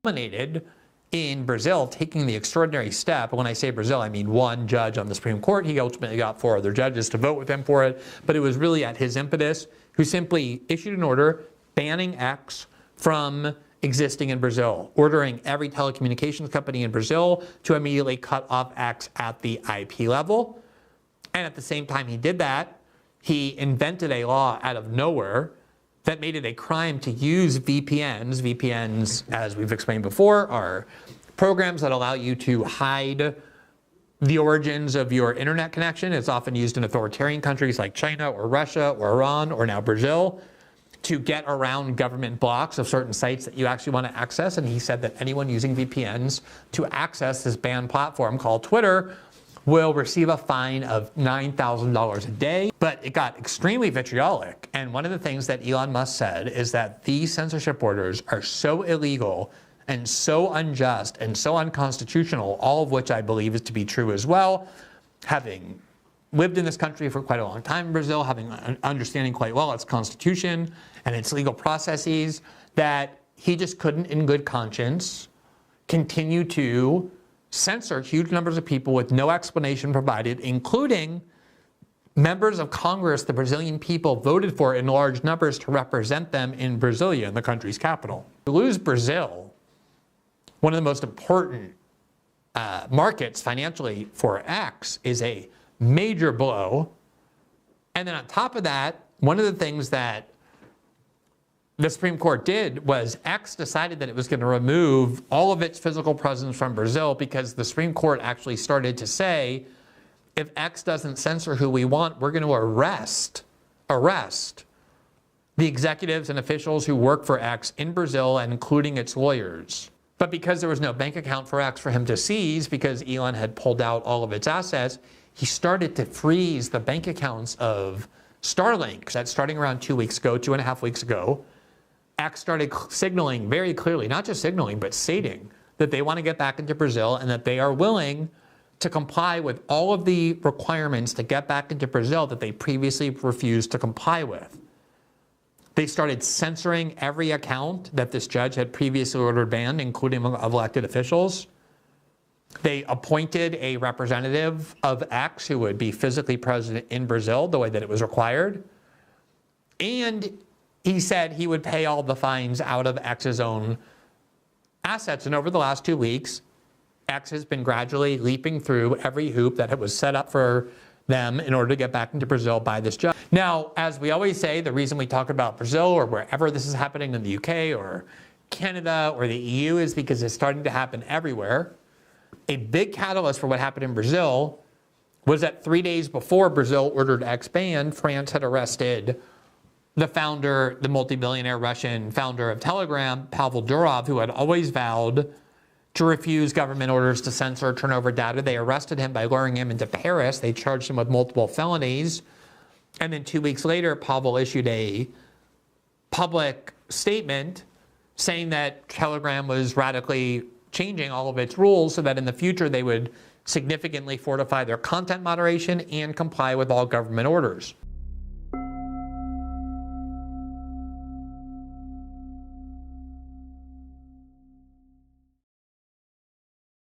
culminated in Brazil taking the extraordinary step. When I say Brazil, I mean one judge on the Supreme Court. He ultimately got 4 other judges to vote with him for it, but it was really at his impetus, who simply issued an order banning X from existing in Brazil, ordering every telecommunications company in Brazil to immediately cut off X at the IP level. And at the same time he did that, he invented a law out of nowhere that made it a crime to use VPNs. VPNs, as we've explained before, are programs that allow you to hide the origins of your internet connection. It's often used in authoritarian countries like China or Russia or Iran or now Brazil to get around government blocks of certain sites that you actually want to access. And he said that anyone using VPNs to access this banned platform called Twitter will receive a fine of $9,000 a day. But it got extremely vitriolic. And one of the things that Elon Musk said is that these censorship orders are so illegal and so unjust and so unconstitutional, all of which I believe is to be true as well. Having lived in this country for quite a long time in Brazil, having understanding quite well its constitution and its legal processes, that he just couldn't in good conscience continue to censor huge numbers of people with no explanation provided, including members of Congress the Brazilian people voted for in large numbers to represent them in Brasilia, in the country's capital. To lose Brazil, one of the most important markets financially for X, is a major blow. And then on top of that, one of the things that the Supreme Court did was X decided that it was going to remove all of its physical presence from Brazil, because the Supreme Court actually started to say, if X doesn't censor who we want, we're going to arrest the executives and officials who work for X in Brazil, and including its lawyers. But because there was no bank account for X for him to seize, because Elon had pulled out all of its assets, he started to freeze the bank accounts of Starlink. That's starting around 2.5 weeks ago. X started signaling very clearly, not just signaling, but stating that they want to get back into Brazil and that they are willing to comply with all of the requirements to get back into Brazil that they previously refused to comply with. They started censoring every account that this judge had previously ordered banned, including elected officials. They appointed a representative of X who would be physically present in Brazil the way that it was required. And he said he would pay all the fines out of X's own assets. And over the last 2 weeks, X has been gradually leaping through every hoop that was set up for them in order to get back into Brazil by this judge. Now, as we always say, the reason we talk about Brazil or wherever this is happening in the UK or Canada or the EU is because it's starting to happen everywhere. A big catalyst for what happened in Brazil was that 3 days before Brazil ordered X banned, France had arrested the founder, the multi-billionaire Russian founder of Telegram, Pavel Durov, who had always vowed to refuse government orders to censor or turn over data. They arrested him by luring him into Paris. They charged him with multiple felonies. And then 2 weeks later, Pavel issued a public statement saying that Telegram was radically changing all of its rules so that in the future they would significantly fortify their content moderation and comply with all government orders.